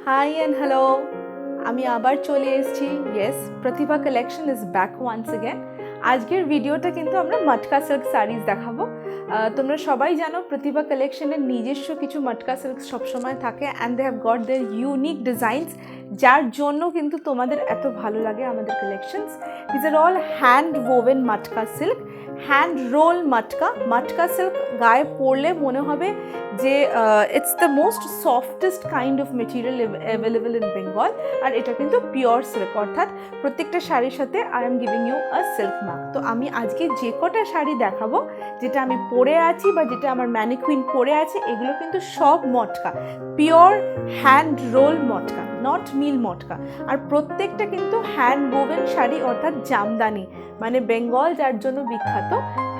Hi and hello. আমি আবার চলে এসেছি। Yes, Pratibha collection is back once again. আজকের ভিডিওটা কিন্তু আমরা মটকা সিল্ক শাড়িজ দেখাবো। তোমরা সবাই জানো প্রতিভা কালেকশনের নিজস্ব কিছু মটকা সিল্ক সবসময় থাকে and they have got their unique designs, যার জন্য কিন্তু তোমাদের এত ভালো লাগে আমাদের collections. This are all hand woven matka silk, hand roll matka silk গায়ে পরলে মনে হবে যে it's the most softest kind of material available in Bengal. আর এটা কিন্তু পিওর সিল্ক, অর্থাৎ প্রত্যেকটা শাড়ির সাথে I am giving you a silk mark. তো আমি আজকে যে কটা শাড়ি দেখাবো, যেটা আমি পরে আছি বা যেটা আমার ম্যানিকুইন পরে আছে, এগুলো কিন্তু সব মটকা, pure hand roll matka, not মিল মটকা। আর প্রত্যেকটা কিন্তু হ্যান্ড ওভেন শাড়ি, অর্থাৎ জামদানি, মানে বেঙ্গল যার জন্য বিখ্যাত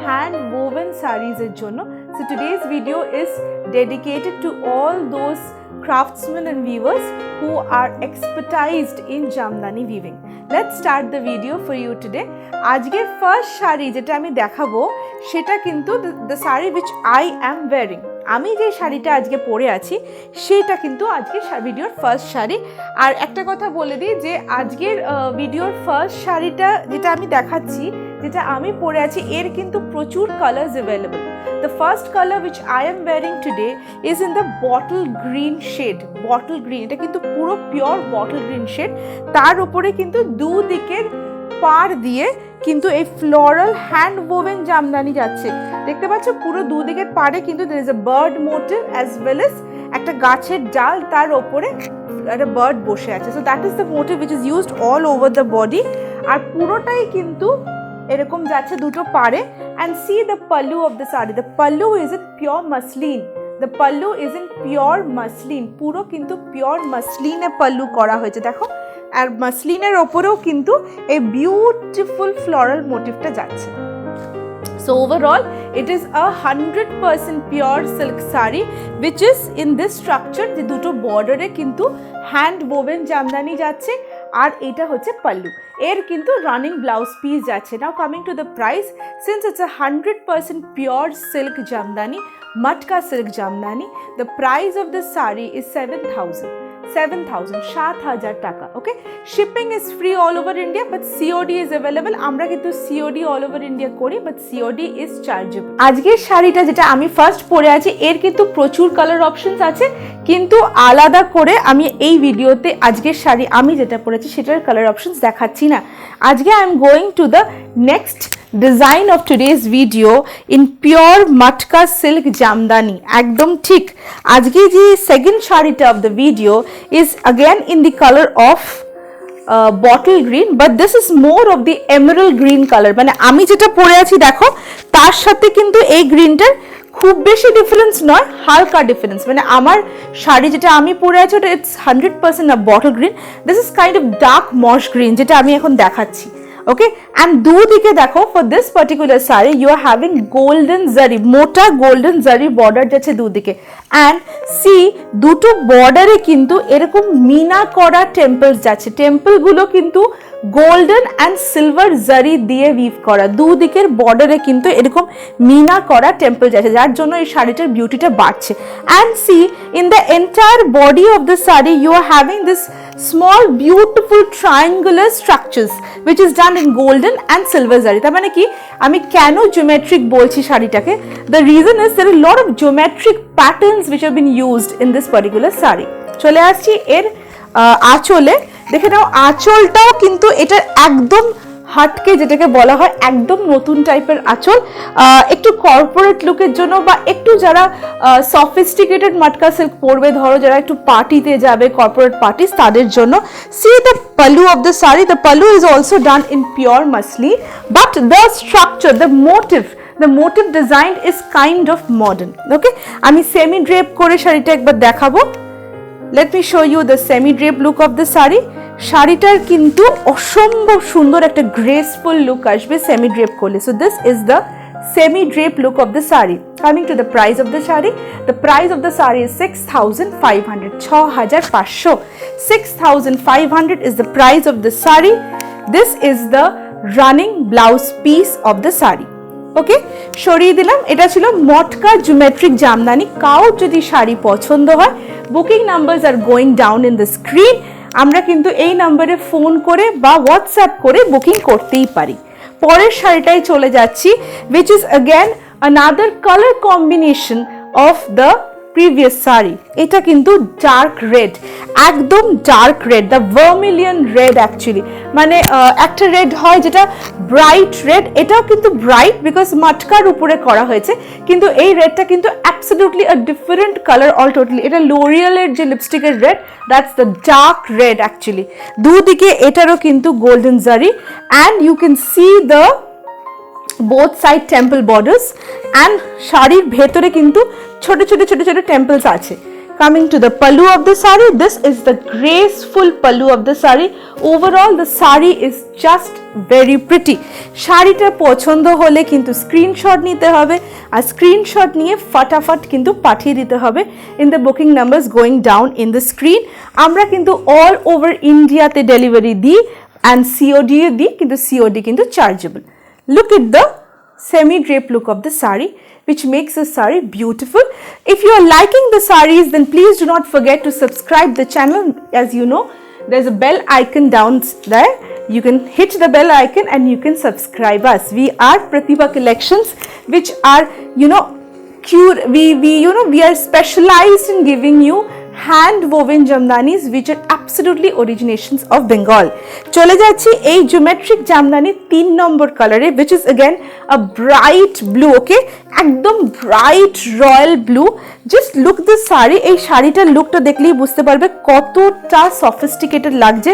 হ্যান্ড ওভেন শাড়িজের জন্য। So today's video is dedicated to all those craftsmen and weavers who are expertised in Jamdani weaving. Let's start the video for you today. আজকের first sari যেটা আমি দেখাবো সেটা কিন্তু the sari which I am wearing. আমি যে শাড়িটা আজকে পরে আছি সেটা কিন্তু আজকের ভিডিওর ফার্স্ট শাড়ি। আর একটা কথা বলে দিই যে আজকের ভিডিওর ফার্স্ট শাড়িটা যেটা আমি দেখাচ্ছি, যেটা আমি পরে আছি, এর কিন্তু প্রচুর colours available. The first color which I am wearing today is in the bottle green shade. Bottle green, এটা কিন্তু পুরো পিওর bottle green shade। তার উপরে কিন্তু দুদিকের পাড় দিয়ে কিন্তু এই ফ্লোরাল হ্যান্ড ওভেন জামদানি যাচ্ছে। দেখতে পাচ্ছ পুরো দুদিকের পাড়ে কিন্তু there is a bird motif as well as একটা গাছের ডাল, তার ওপরে একটা বার্ড বসে আছে। So that is the motif which is used all over the body। আর পুরোটাই কিন্তু এরকম যাচ্ছে দুটো পাড়ে। and see the pallu of the saree, the pallu is in pure muslin, the pallu is in pure muslin, পুরো কিন্তু pure মাসলিনে pallu করা হয়েছে দেখো। আর মাসলিনের ওপরেও কিন্তু এই বিউটিফুল ফ্লোরাল মোটিভটা যাচ্ছে। So overall it is a 100% pure silk saree which is in this structure, যে দুটো বর্ডারে কিন্তু হ্যান্ড ওভেন জামদানি যাচ্ছে। আর এটা হচ্ছে পাল্লু, এর কিন্তু রানিং ব্লাউজ পিস যাচ্ছে। Now coming to the price, since it's a 100% pure silk jamdani, matka silk jamdani, the price of the sari is 7,000 টাকা। Okay, shipping is free all over India, but COD is available. আমরা কিন্তু COD all over India করি, but COD is chargeable. আজকের শাড়িটা যেটা আমি first পরে আছি, এর কিন্তু প্রচুর কালার অপশনস আছে, কিন্তু আলাদা করে আমি এই ভিডিওতে আজকের শাড়ি আমি যেটা পরেছি সেটার কালার অপশনস দেখাচ্ছি না। আজকে I am going to the next design of today's video in pure matka silk jamdani. একদম ঠিক, আজকে যে সেকেন্ড শাড়িটা of the video is again in the colour of bottle green, but this is more of the emerald green colour. মানে আমি যেটা পরে আছি দেখো, তার সাথে কিন্তু এই গ্রিনটার খুব বেশি ডিফারেন্স নয়, হালকা ডিফারেন্স। মানে আমার শাড়ি যেটা আমি পরে আছি ওটা ইটস 100% না bottle green, this is kind of dark moss green যেটা আমি এখন দেখাচ্ছি। ওকে, অ্যান্ড দুদিকে দেখো for this particular sari you are having golden zari, মোটা গোল্ডেন জারি বর্ডার যাচ্ছে দুদিকে। অ্যান্ড সি দুটো বর্ডারে কিন্তু এরকম মিনা করা টেম্পলস যাচ্ছে, টেম্পলগুলো কিন্তু গোল্ডেন অ্যান্ড সিলভার জারি দিয়ে উইভ করা, দুদিকের বর্ডারে কিন্তু এরকম মিনা করা টেম্পল যাচ্ছে, যার জন্য এই শাড়িটার বিউটিটা বাড়ছে। And see in the entire body of the sari you are having this small beautiful triangular structures which is done in golden and silver zari। তার মানে কি, আমি কেন geometric বলছি শাড়িটাকে, the reason is there are a lot of geometric patterns which have been used in this particular saree। চলে আসছি এর আঁচলে, দেখে নাও আঁচলটাও কিন্তু এটা একদম হাটকে, যেটাকে বলা হয় একদম নতুন টাইপের আঁচল, একটু কর্পোরেট লুকের জন্য বা একটু যারা সফিস্টিকেটেড মটকা সিল্ক পরবে, ধরো যারা একটু পার্টিতে যাবে, কর্পোরেট পার্টিস, তাদের জন্য। See the pallu of the sari, the pallu is also done in pure muslin, but the structure, the motif design is kind of modern. Okay, আমি সেমি ড্রেপ করে শাড়িটা একবার দেখাবো। Let me show you the semi drape look of the sari. শাড়িটার কিন্তু অসম্ভব সুন্দর একটা গ্রেসফুল লুক আসবে সেমি ড্রেপ করলে। So this is the semi drape look of the sari. Coming to the price of the sari, the price of the sari is 6,500, 6,500। 6,500 is the price of the saree. This is the running blouse piece of the saree. ওকে, সরিয়ে দিলাম। এটা ছিল মটকা geometric Jamdani. কাউর যদি শাড়ি পছন্দ হয়, booking numbers are going down in the screen. আমরা কিন্তু এই নাম্বারে ফোন করে বা হোয়াটসঅ্যাপ করে বুকিং করতেই পারি। পরের শাড়িটাই চলে যাচ্ছি, which is again another color combination of the previous শাড়ি। এটা কিন্তু ডার্ক রেড, একদম dark red, the vermilion red actually. মানে একটা রেড হয় যেটা ব্রাইট রেড, এটাও কিন্তু ব্রাইট বিকজ মটকার উপরে করা হয়েছে, কিন্তু এই রেডটা কিন্তু absolutely a different colour all totally. এটা লোরিয়ালের যে লিপস্টিকের রেড, that's the dark red actually. দুদিকে এটারও কিন্তু golden zari, and you can see the both side temple borders, and শাড়ির ভেতরে কিন্তু ছোট ছোট ছোট ছোট temples আছে। Coming to the pallu of the sari, this is the graceful pallu of the sari. Overall the sari is just very pretty. শাড়িটা পছন্দ হলে কিন্তু স্ক্রিনশট নিতে হবে, আর স্ক্রিনশট নিয়ে ফটাফট কিন্তু পাঠিয়ে দিতে হবে in the booking numbers going down in the screen. আমরা কিন্তু all over ইন্ডিয়াতে ডেলিভারি দিই, and COD দিই, কিন্তু COD কিন্তু chargeable. Look at the semi-drape look of the sari, which makes the sari beautiful. If you are liking the saris, then please do not forget to subscribe the channel. As you know, there's a bell icon down there. You can hit the bell icon and you can subscribe us. We are Pratibha Collections, which are, we are specialized in giving you hand woven jamdanis which are absolutely originations of Bengal. চলে যাচ্ছি এই geometric Jamdani 3 নম্বর কালারে, which is again a bright blue, okay, একদম bright royal blue. Just look this sari. এই শাড়িটার লুকটা দেখলেই বুঝতে পারবে কতটা সফিস্টিকেটেড লাগছে,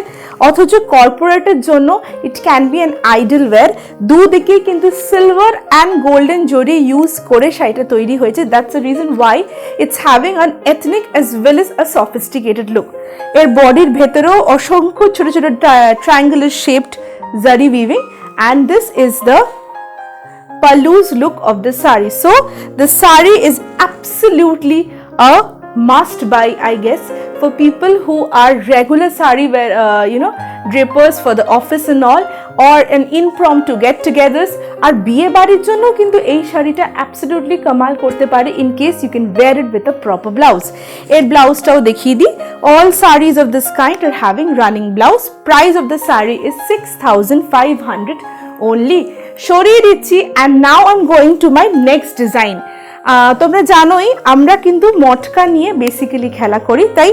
অথচ কর্পোরেটের জন্য it can be an idle wear. দুদিকেই কিন্তু silver and golden zari use করে শাড়িটা তৈরি হয়েছে। That's the reason why it's having an ethnic as well as a sophisticated look. এর বডির ভেতরেও অসংখ্য ছোট ছোট triangular shaped zari weaving, and this is the pallu's look of the sari. So the sari is absolutely a must buy, I guess, for people who are regular sari wear, drapers for the office and all, or an impromptu get-togethers. আর বিয়ে বাড়ির জন্য কিন্তু এই শাড়িটা absolutely Kamal করতে পারে in case you can wear it with a proper blouse. এর ব্লাউজটাও দেখিয়ে দিই। All sarees of this kind are having running blouse. Price of the saree is 6,500 only. সরিয়ে দিচ্ছি, and now I'm going to my next design. তোমরা জানোই আমরা কিন্তু মটকা নিয়ে বেসিক্যালি খেলা করি, তাই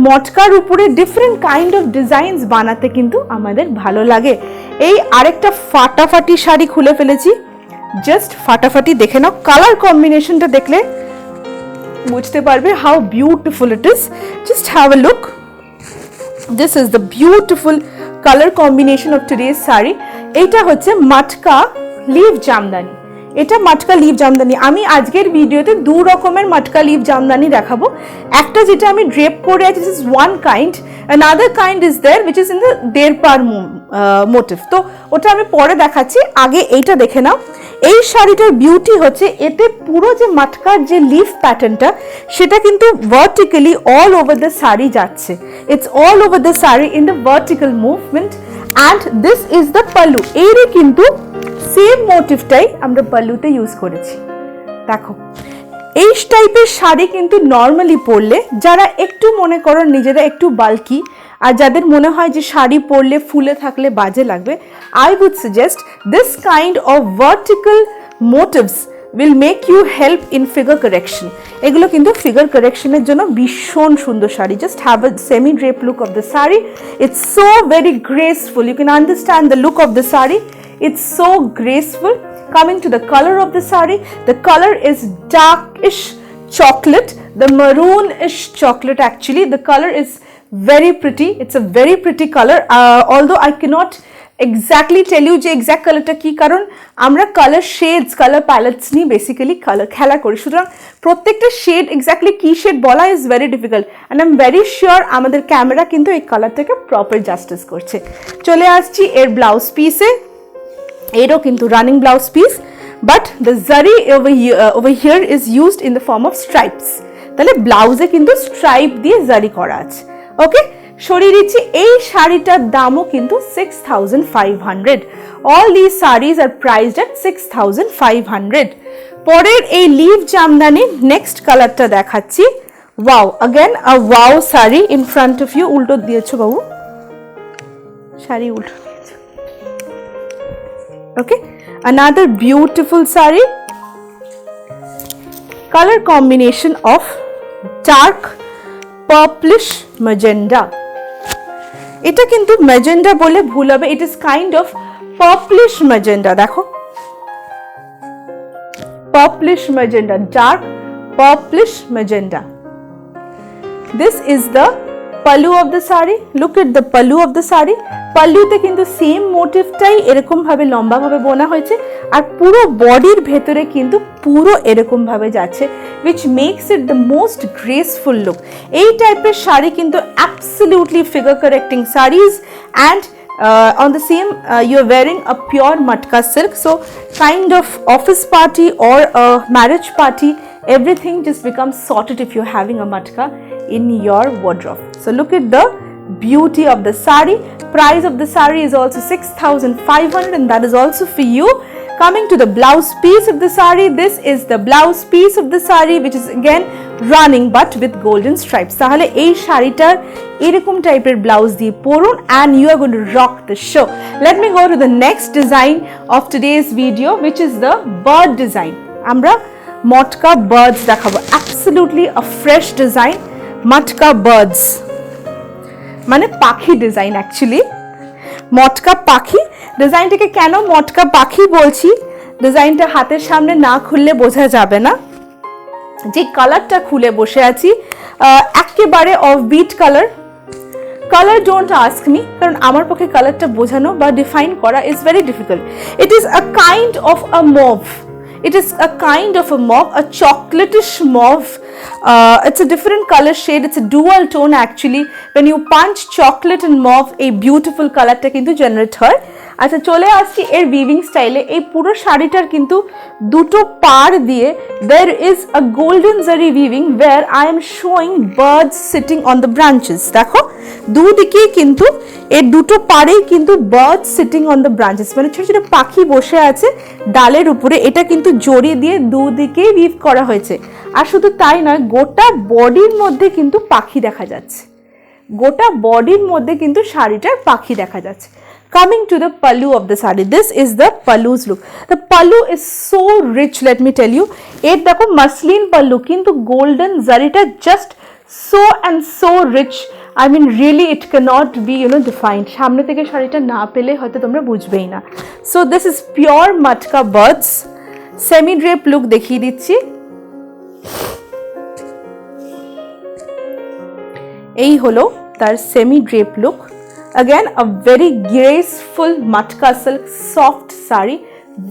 মটকার উপরে ডিফারেন্ট কাইন্ড অফ ডিজাইনস বানাতে কিন্তু আমাদের ভালো লাগে। এই আরেকটা ফাটাফাটি শাড়ি খুলে ফেলেছি, জাস্ট ফাটাফাটি দেখে নাও। কালার কম্বিনেশনটা দেখলে বুঝতে পারবে how beautiful it is. Just have a look. This is the beautiful colour combination of today's sari. এইটা হচ্ছে মটকা লিভ জামদানি। এটা মটকা লিভ জামদানি। আমি আজকের ভিডিওতে 2 রকমের মটকা লিভ জামদানি দেখাবো। একটা যেটা আমি ড্রেপ করে আছি, this is one kind, another kind is there which is in the দেড়পার মোটিভ। তো ওটা আমি পরে দেখাচ্ছি, আগে এইটা দেখে নাও। এই শাড়িটার বিউটি হচ্ছে এতে পুরো যে মটকার যে লিফ প্যাটার্নটা সেটা কিন্তু vertically all over the sari যাচ্ছে। It's all over the sari in the vertical movement, and this is the pallu. এরই কিন্তু সেম মোটিভটাই আমরা পাল্লুতে ইউজ করেছি। দেখো, এই টাইপের শাড়ি কিন্তু নর্মালি পরলে যারা একটু মনে করো নিজেরা একটু বাল্কি, আর যাদের মনে হয় যে শাড়ি পরলে ফুলে থাকলে বাজে লাগবে, I would suggest this kind of vertical motifs will make you help in figure correction. এগুলো কিন্তু ফিগার কারেকশনের জন্য ভীষণ সুন্দর sari. Just have a semi drape look of the saree. It's so very graceful. You can understand the look of the saree. It's so graceful. Coming to the color of the saree, the color is darkish chocolate, the maroonish chocolate actually. The color is very pretty. It's a very pretty color. Although I cannot exactly tell you যে exact কালারটা কি, কারণ আমরা colour shades, colour pallets নিয়ে basically colour খেলা করি, সুতরাং প্রত্যেকটা শেড এক্স্যাক্টলি কি শেড বলা is very difficult, and I am very sure আমাদের ক্যামেরা কিন্তু এই কালারটাকে প্রপার জাস্টিস করছে। চলে আসছি এর ব্লাউজ পিসে। এরও কিন্তু running blouse piece, but the zari over here is used in the form of stripes. তাহলে ব্লাউজে কিন্তু স্ট্রাইপ দিয়ে জারি করা আছে। ওকে, সরিয়ে দিচ্ছি। এই শাড়িটার দামও কিন্তু 6500। All this saris are priced at 6500। পরের এই লিভ জামদানি নেক্সট কালারটা দেখাচ্ছি। Wow, again a wow sari in front of you. উল্টো দিয়েছো বাবু, শাড়ি উল্টো দিয়েছো। ওকে, another beautiful saree, color combination of dark purplish magenta। এটা কিন্তু ম্যাজেন্ডা বলে ভুল হবে, it is kind of purplish magenta. দেখো, purplish magenta, dark purplish magenta. This is the pallu of the saree. Look at the pallu of the saree. পাল্লুতে কিন্তু same মোটিভটাই এরকম ভাবে লম্বা ভাবে বোনা হয়েছে, আর পুরো বডির ভেতরে কিন্তু পুরো এরকম ভাবে যাচ্ছে, which makes it the most graceful look। এই টাইপের শাড়ি কিন্তু absolutely figure correcting sarees, and on the same you are wearing a pure matka silk, so kind of office party or a marriage party, everything just becomes sorted if you're having a matka in your wardrobe। So look at the beauty of the saree. Price of the saree is also 6500, and that is also for you। Coming to the blouse piece of the saree, this is the blouse piece of the saree, which is again running but with golden stripes। তাহলে এই শাড়িটার এরকম টাইপের blouse দিয়ে পরুন, and you are going to rock the show। Let me go to the next design of today's video, which is the bird design। আমরা মটকা birds দেখাবো, absolutely a fresh design, matka birds মানে পাখি design. Actually মটকা পাখি ডিজাইনটাকে কেন মটকা পাখি বলছি, ডিজাইনটা হাতের সামনে না খুললে বোঝা যাবে না। যে কালারটা খুলে বসে আছি একেবারে offbeat colour. Colour don't ask me, কারণ আমার পক্ষে কালারটা বোঝানো বা ডিফাইন করা is very difficult. It is a kind of a mauve. It is a kind of a mauve, a chocolatish mauve। It's a different color shade, it's a dual tone actually। When you punch chocolate and mauve, a beautiful color টা কিন্তু generate হয়। আচ্ছা, চলে আসছি এর weaving স্টাইলে। এই পুরো শাড়িটার কিন্তু দুটো পাড় দিয়ে there is a golden zari weaving where I am showing birds sitting on the branches। দেখো, দুদিকেই কিন্তু এর দুটো পাড়েই কিন্তু birds sitting on the branches, মানে ছোট ছোট পাখি বসে আছে ডালের উপরে। এটা কিন্তু জড়ি দিয়ে দুদিকেই উইভ করা হয়েছে। আর শুধু তাই নয়, গোটা বডির মধ্যে কিন্তু পাখি দেখা যাচ্ছে, গোটা বডির মধ্যে কিন্তু শাড়িটার পাখি দেখা যাচ্ছে। Coming to the pallu of the saree, this is the pallu's look। The pallu is so rich, let me tell you। এর দেখো মাসলিন পাল্লু, কিন্তু গোল্ডেন জারিটা just so and so rich। I mean really it cannot be defined। সামনে থেকে শাড়িটা না পেলে হয়তো তোমরা বুঝবেই না। So this is pure matka birds। Semi drape look দেখিয়ে দিচ্ছি। এই হলো তার semi drape look. Again a very graceful matka silk soft saree,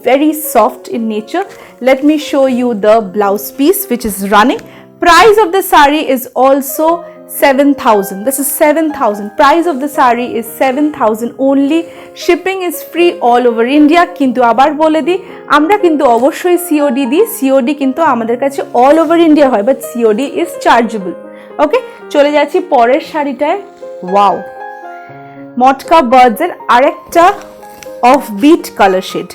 very soft in nature। Let me show you the blouse piece which is running। Price of the saree is also 7000। This is 7000। Price of the saree is 7000 only। Shipping is free all over India। কিন্তু আবার বলে দিই, আমরা কিন্তু অবশ্যই COD দিই। COD কিন্তু আমাদের কাছে all over India হয়, but COD is chargeable। ওকে, চলে যাচ্ছি পরের শাড়িটায়। ওয়াও, মটকা বার্ডস এর আরেকটা অফবিট কালার শেড।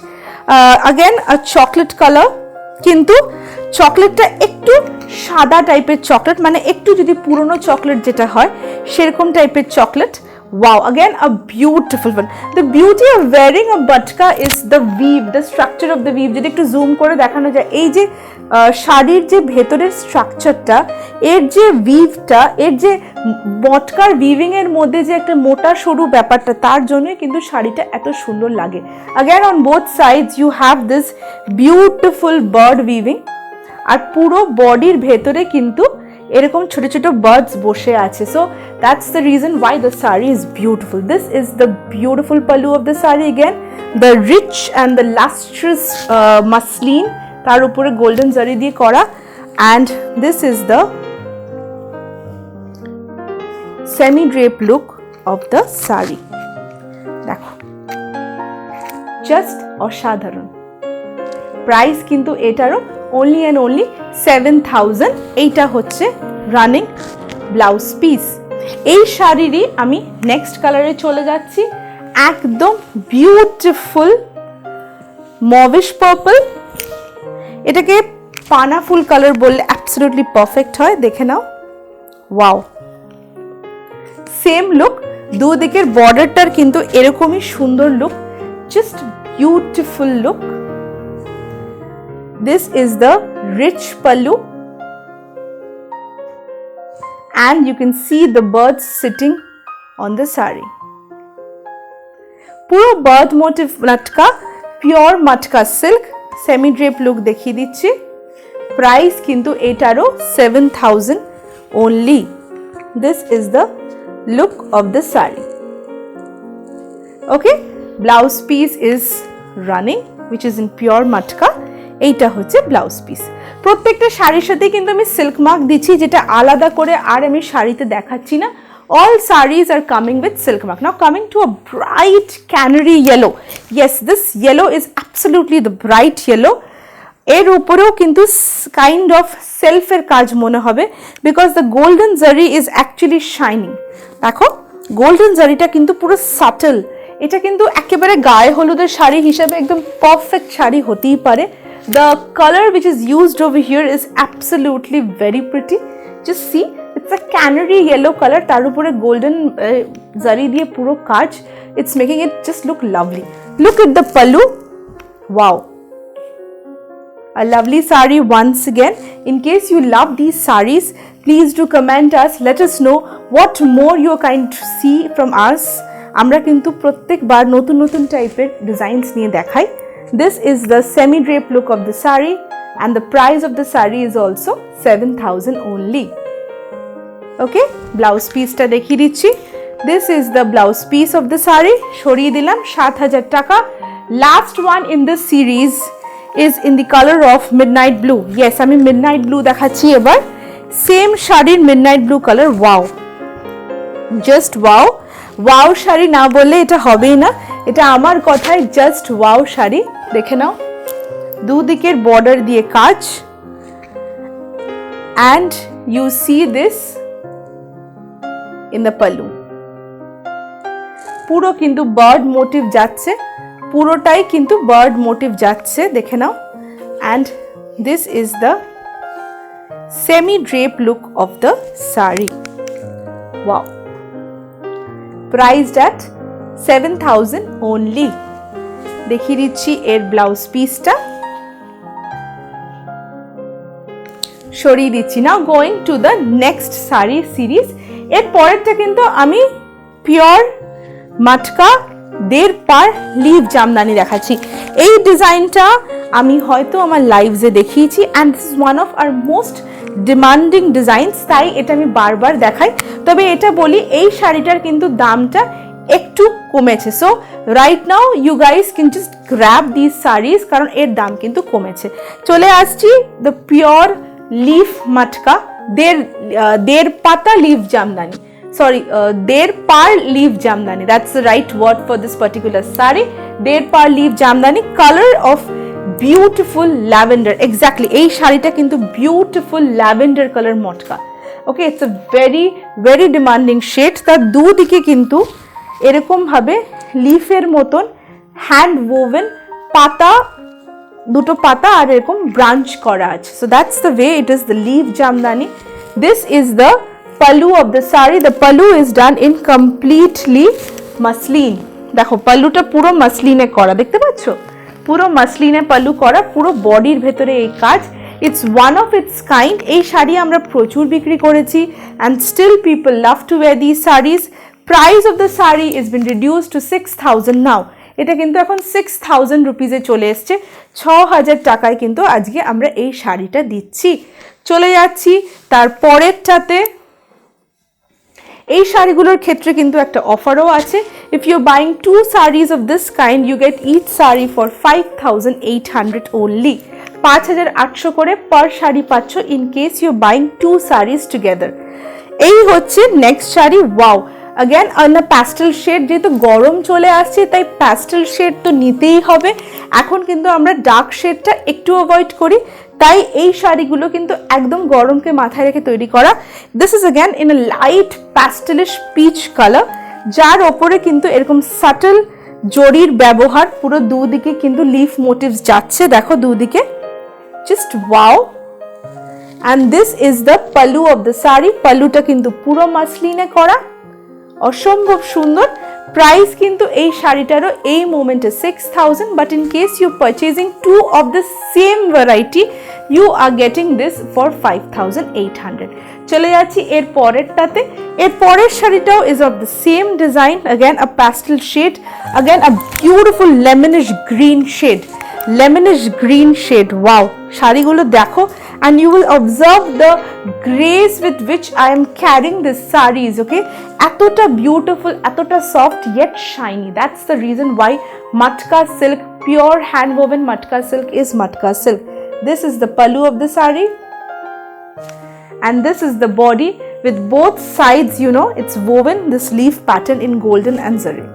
अगेन আ চকলেট কালার, কিন্তু চকলেটটা একটু সাদা টাইপের চকলেট, মানে একটু যদি পুরনো চকলেট যেটা হয় সেরকম টাইপের chocolate. Wow, again a beautiful one। The beauty of wearing a matka is the weave, the structure of the weave। যদি একটু জুম করে দেখানো যায়, এই যে শাড়ির যে ভেতরের স্ট্রাকচারটা, এর যে উইভটা, এর যে মটকার উইভিং এর মধ্যে যে একটা মোটা সরু ব্যাপারটা, তার জন্যই কিন্তু শাড়িটা এত সুন্দর লাগে। Again on both sides you have this beautiful bird weaving, আর পুরো বডির ভেতরে কিন্তু এরকম ছোট ছোট বার্ডস বসে আছে। So that's the reason why the sari is beautiful. This is the beautiful pallu of the sari. Again the rich and the lustrous muslin, তার উপরে গোল্ডেন জারি দিয়ে করা, and this is the semi drape look of the sari. দেখো, just অসাধারণ। Price কিন্তু এটারও only and only 7000। এইটা হচ্ছে রানিং ব্লাউজ পিস। এই শাড়িরই আমি নেক্সট কালারে চলে যাচ্ছি, একদম বিউটিফুল মভিশ পার্পল। এটাকে পানা ফুল কালার বললে অ্যাবসলিউটলি পারফেক্ট হয়, দেখে নাও। ওয়াও, সেম লুক, দুদিকের বর্ডারটার কিন্তু এরকমই সুন্দর look, just beautiful look. This is the rich pallu and you can see the birds sitting on the sari. পুরো বার্ড মোটিভ মাটকা, পিওর মাটকা সিল্ক, সেমি ড্রেপ লুক দেখিয়ে দিচ্ছি। প্রাইস কিন্তু এটারও 7000 only. This is the look of the sari. Okay, blouse piece is running which is in pure matka. এইটা হচ্ছে blouse piece. প্রত্যেকটা শাড়ির সাথে কিন্তু আমি সিল্ক মার্ক দিচ্ছি, যেটা আলাদা করে আর আমি শাড়িতে দেখাচ্ছি না। All sarees are coming with silk mark. Now coming to a bright canary yellow. Yes, this yellow is absolutely the bright yellow. এর উপরেও কিন্তু কাইন্ড অফ সেলফের কাজ মনে হবে, বিকজ দ্য গোল্ডেন জারি ইজ অ্যাকচুয়ালি শাইনিং। দেখো গোল্ডেন জারিটা কিন্তু পুরো সাটল, এটা কিন্তু একেবারে গায়ে হলুদের শাড়ি হিসাবে একদম পারফেক্ট শাড়ি হতেই পারে। The color which is used over here is absolutely very pretty. Just see, it's a canary yellow color, তার উপরে গোল্ডেন জারি দিয়ে পুরো কাজ। It's making it just look lovely. Look at the pallu. Wow. A lovely sari once again. In case you love these saris, please do comment us. Let us know what more you are kind to see from us. আমরা কিন্তু প্রত্যেকবার নতুন নতুন টাইপের designs নিয়ে দেখাই। This is the semi drape look of the sari and the price of the sari is also 7000 only. Okay, blouse piece টা দেখিয়ে দিচ্ছি। This is the blouse piece of the sari. সরিয়ে দিলাম 7000 টাকা। Last one in this series is in the color of midnight blue. Yes, আমি midnight blue দেখাচ্ছি এবার। Same শাড়ির midnight blue color. Wow, just wow. Wow sari না বললে এটা হবেই না, এটা আমার কথায় জাস্ট ওয়াও শাড়ি। দেখে নাও, দুদিকের বর্ডার দিয়ে কাজ, and you see this in the pallu. পুরো কিন্তু বার্ড মোটিভ যাচ্ছে, পুরোটাই কিন্তু বার্ড মোটিভ যাচ্ছে, দেখে নাও। and this is the semi drape look of the sari. Wow, priced at 7000 only. দেখিয়ে দিচ্ছি এর ব্লাউজ পিসটা, সরিয়ে দিচ্ছি। Now going to the next sari series. এর পরেরটা কিন্তু আমি পিওর মাটকা দের পার লিভ জামদানি দেখাচ্ছি। এই ডিজাইনটা আমি হয়তো আমার লাইভসে দেখিয়েছি, and this is one of our most demanding designs, তাই এটা আমি বারবার দেখাই। তবে এটা বলি, এই শাড়িটার কিন্তু দামটা একটু কমেছে। So right now you guys can just grab this saris, কারণ এর দাম কিন্তু কমেছে। চলে আসছি দ্য পিওর লিফ মাটকা দের পাতা leaf jamdani, sorry, der par leaf jamdani. That's the right word for this particular sari. Der par leaf jamdani, color of beautiful lavender. Exactly, এই শাড়িটা কিন্তু beautiful lavender color matka. Okay, it's a very very demanding shade. তার দুদিকে কিন্তু এরকম ভাবে লিফের মতন hand woven পাতা, দুটো পাতা আর এরকম ব্রাঞ্চ করা আছে। So that's the way it is, the leaf jamdani. This is the pallu of the sari. The pallu is done in completely muslin. দেখো পাল্লুটা পুরো মাসলিনে করা, দেখতে পাচ্ছ? পুরো মাসলিনে পাল্লু করা, পুরো বডির ভেতরে এই কাজ। It's one of its kind. এই শাড়ি আমরা প্রচুর বিক্রি করেছি, and still people love to wear these sarees. Price of the saree has been reduced to 6000 now. এটা কিন্তু এখন 6000 রুপিসে চলে এসছে। 6000 টাকায় কিন্তু আজকে আমরা এই শাড়িটা দিচ্ছি। চলে যাচ্ছি তার পরেরটাতে। এই শাড়িগুলোর ক্ষেত্রে কিন্তু একটা অফারও আছে। If you buying 2 sarees of this kind, you get each saree for 5800 only. 5800 করে পার শাড়ি পাচ্ছ in case you buying 2 sarees together. এই হচ্ছে next sari. Wow, again on a pastel shade, যেহেতু গরম চলে আসছে তাই প্যাস্টেল শেড তো নিতেই হবে। এখন কিন্তু আমরা ডার্ক শেডটা একটু অ্যাভয়েড করি, তাই এই শাড়িগুলো কিন্তু একদম গরমকে মাথায় রেখে তৈরি করা। This is again in a light pastelish peach colour, যার ওপরে কিন্তু এরকম সাটল জরির ব্যবহার, পুরো দুদিকে কিন্তু লিফ মোটিভস যাচ্ছে, দেখো দুদিকে, just wow. And this is the pallu of the sari. পালুটা কিন্তু পুরো মাসলিনে করা, অসম্ভব সুন্দর। প্রাইস কিন্তু এই শাড়িটারও এই মোমেন্টে 6000, but in case you purchasing 2 of the same variety you are getting this for 5800। চলে যাচ্ছি এর পরেরটাতে। এর পরের শাড়িটাও is of the same design, again a pastel shade, again a beautiful lemonish green shade, lemonish green shade. Wow, শাড়িগুলো দেখো, and you will observe the grace with which I am carrying these sarees, okay? Atota beautiful, atota soft yet shiny. That's the reason why matka silk, pure hand woven matka silk is matka silk. This is the pallu of the saree, and this is the body with both sides, you know, it's woven this leaf pattern in golden and zari.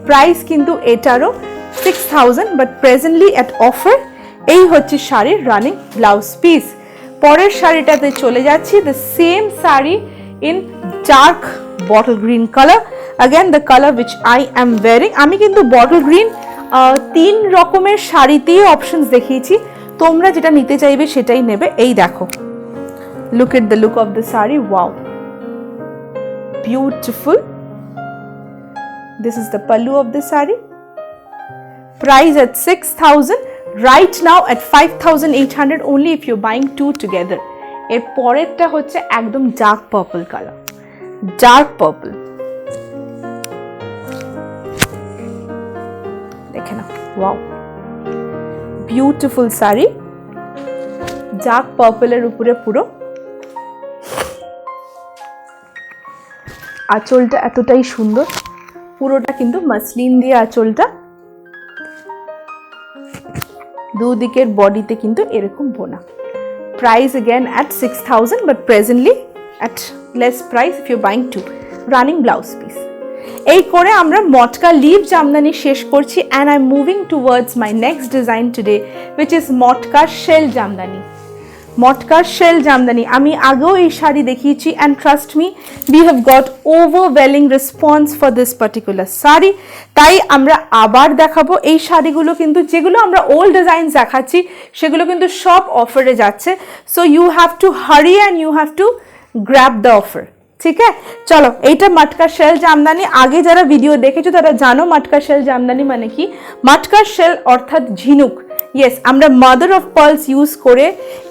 Price kintu etaro 6000, but presently at offer এই হচ্ছে শাড়ির running blouse piece. পরের শাড়িটাতে চলে যাচ্ছি, the same sari in dark bottle green colour, again the colour which I am wearing. আমি কিন্তু bottle green 3 রকমের শাড়িতেই অপশনস দেখিয়েছি, তোমরা যেটা নিতে চাইবে সেটাই নেবে। এই দেখো, look at the look of the sari, wow, beautiful. This is the pallu of the sari. Price at 6000, right now at 5800 only if you're buying 2 together. এর পরেরটা হচ্ছে একদম dark purple colour, dark purple, দেখে না, ওয়াও, বিউটিফুল শাড়ি, ডার্ক পার্পলের উপরে পুরো আঁচলটা এতটাই সুন্দর, পুরোটা কিন্তু মাসলিন দিয়ে আঁচলটা, দুদিকের বডিতে কিন্তু এরকম বোনা। Price again at 6000, but presently at less price if you're buying 2. Running blouse piece. এই করে আমরা মটকা লিভ জামদানি শেষ করছি, and I'm moving towards my next design today, which is Matka shell Jamdani. Matka shell Jamdani আমি আগেও এই শাড়ি দেখিয়েছি, and trust me, we have got overwhelming response for this particular sari, তাই আমরা আবার দেখাবো। এই শাড়িগুলো কিন্তু যেগুলো আমরা ওল্ড ডিজাইন দেখাচ্ছি সেগুলো কিন্তু সব অফারে যাচ্ছে, so you have to hurry and you have to grab the offer, ঠিক আছে? চলো, এইটা মটকা শেল জামদানি। আগে যারা ভিডিও দেখেছো তারা জানো মটকা শেল জামদানি মানে কি। মটকা শেল অর্থাৎ ঝিনুক, ইয়েস, আমরা মাদার অফ পার্লস ইউজ করে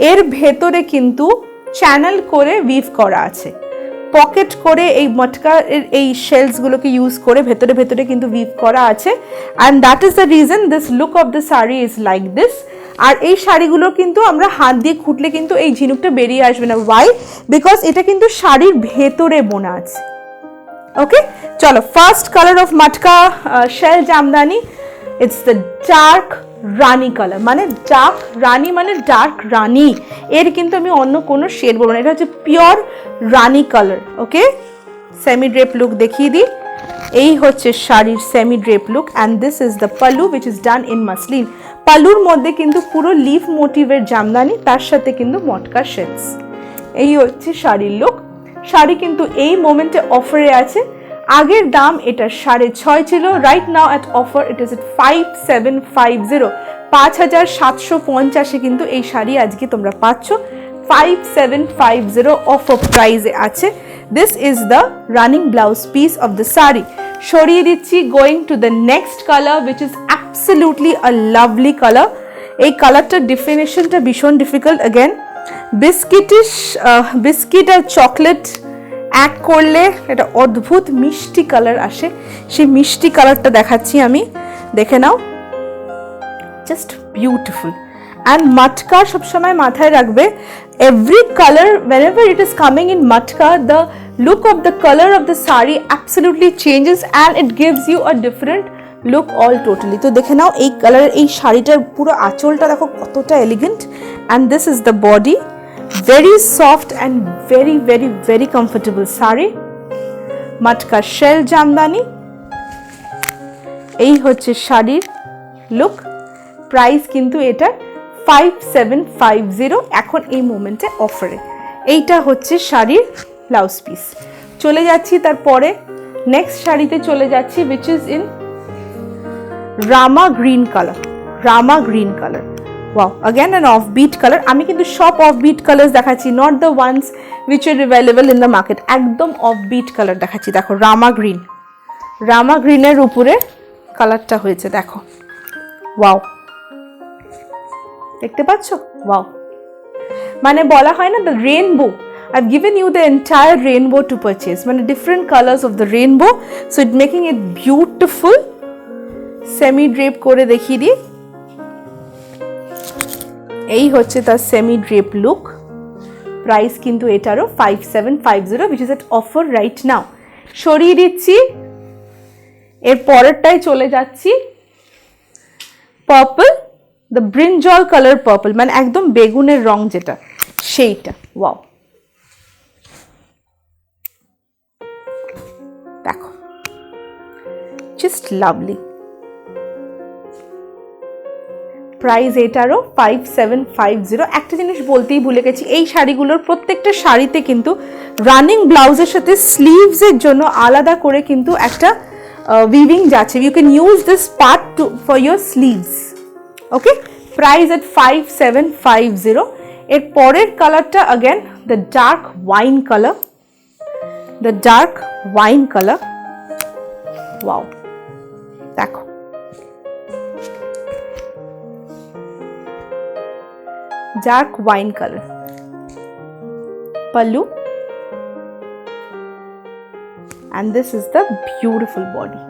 এর ভেতরে কিন্তু চ্যানেল করে উইভ করা আছে, পকেট করে এই মটকা এই শেলসগুলোকে ইউজ করে ভেতরে ভেতরে কিন্তু উইভ করা আছে, and that is the reason this look of the sari is like this. আর এই শাড়িগুলো কিন্তু আমরা হাত দিয়ে খুঁটলে কিন্তু এই ঝিনুকটা বেরিয়ে আসবে না। ওয়াই? বিকজ এটা কিন্তু শাড়ির ভেতরে বোনা আছে। ওকে, চলো, first colour of Matka shell Jamdani, it's the dark rani colour, মানে ডার্ক রানি মানে ডার্ক রানি, এর কিন্তু আমি অন্য কোনো শেড বলবো না, এটা হচ্ছে pure rani colour. Okay, semi drape look দেখিয়ে দিই, এই হচ্ছে শাড়ির semi drape look, and this is the pallu which is done in muslin. পাল্লুর মধ্যে কিন্তু পুরো লিফ মোটিভের জামদানি, তার সাথে কিন্তু মটকা শেলস। এই হচ্ছে শাড়ির লুক। শাড়ি কিন্তু এই মোমেন্টে অফারে আছে, আগের দাম এটা 6.5 ছিল, right now at offer it is এট 5750, 5750 কিন্তু এই শাড়ি আজকে তোমরা পাচ্ছ, 5750 অফার প্রাইসে আছে। This is the running blouse piece of the sari. সরিয়ে দিচ্ছি, going to the next colour which is absolutely a lovely colour. এই কালারটার ডিফিনেশনটা ভীষণ ডিফিকাল্ট, অ্যাগেন বিস্কিটিশ, বিস্কিট আর চকলেট এক করলে একটা অদ্ভুত মিষ্টি কালার আসে, সেই মিষ্টি কালারটা দেখাচ্ছি আমি, দেখে নাও, জাস্ট বিউটিফুল। অ্যান্ড মটকা সবসময় মাথায় রাখবে, every colour whenever it is coming in matka, the look of the color of the saree absolutely changes and it gives you a different look all totally. তো দেখে নাও এই কালারের এই শাড়িটার পুরো আঁচলটা দেখো কতটা elegant, and this is the body, very soft and very very very comfortable saree, Matka shell Jamdani. এই হচ্ছে শাড়ির লুক। প্রাইস কিন্তু এটা 5750 এখন এই মোমেন্টে অফারে। এইটা হচ্ছে শাড়ির ব্লাউজ পিস। চলে যাচ্ছি তারপরে নেক্সট শাড়িতে চলে যাচ্ছি, which is in Rama green colour. Rama green colour, wow, again an offbeat color। আমি কিন্তু সব offbeat colors দেখাচ্ছি, not the ones which are available in the market, একদম offbeat color দেখাচ্ছি। দেখো রামা গ্রিন, রামা গ্রিনের উপরে কালারটা হয়েছে, দেখো, ওয়াও, দেখতে পাচ্ছ, ওয়াও। মানে বলা হয় না, the rainbow, I've given you the entire rainbow to purchase, মানে different colors of the rainbow, so it making it beautiful। Semi drape করে দেখিয়ে দিই, এই হচ্ছে তার সেমি ড্রেপ লুক। প্রাইস কিন্তু এটারও 5750, which is at offer right now। সরিয়ে দিচ্ছি, এর পরেরটাই চলে যাচ্ছি, purple, the brinjal colour purple, মানে একদম বেগুনের রং যেটা, সেইটা, ওয়াও, দেখো, জাস্ট লাভলি। প্রাইস এটারও 5750। একটা জিনিস বলতেই ভুলে গেছি, এই শাড়িগুলোর প্রত্যেকটা শাড়িতে কিন্তু রানিং ব্লাউজের সাথে স্লিভসের জন্য আলাদা করে কিন্তু একটা উইভিং যাচ্ছে। You can use this part too for your sleeves. Okay, price at 5750। এর পরের কালারটা again the dark wine colour, the dark wine colour, wow, দেখো, dark wine color, pallu, and this is the beautiful body।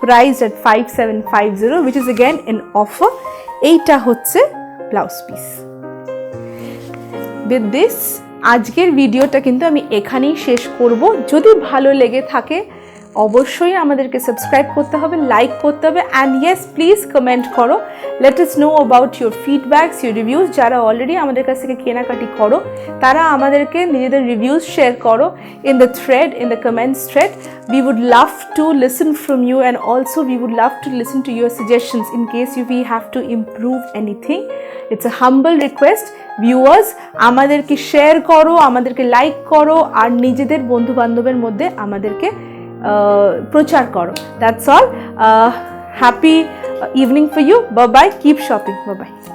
Priced at 5750, which is again in offer। এইটা হচ্ছে blouse piece. With this আজকের ভিডিওটা কিন্তু আমি এখানেই শেষ করব। যদি ভালো লেগে থাকে অবশ্যই আমাদেরকে সাবস্ক্রাইব করতে হবে, লাইক করতে হবে, অ্যান্ড ইয়েস প্লিজ কমেন্ট করো, let us know about your feedbacks, your reviews. যারা অলরেডি আমাদের কাছ থেকে কেনাকাটি করো তারা আমাদেরকে নিজেদের রিভিউজ শেয়ার করো in the thread, in the comments thread. We would love to listen from you, and also we would love to listen to your suggestions in case we have to improve anything. It's a humble request, viewers, আমাদেরকে share করো, আমাদেরকে like করো, আর নিজেদের বন্ধু বান্ধবের মধ্যে আমাদেরকে প্রচার করো। That's all. Happy evening for you. Bye bye. Keep shopping. Bye bye.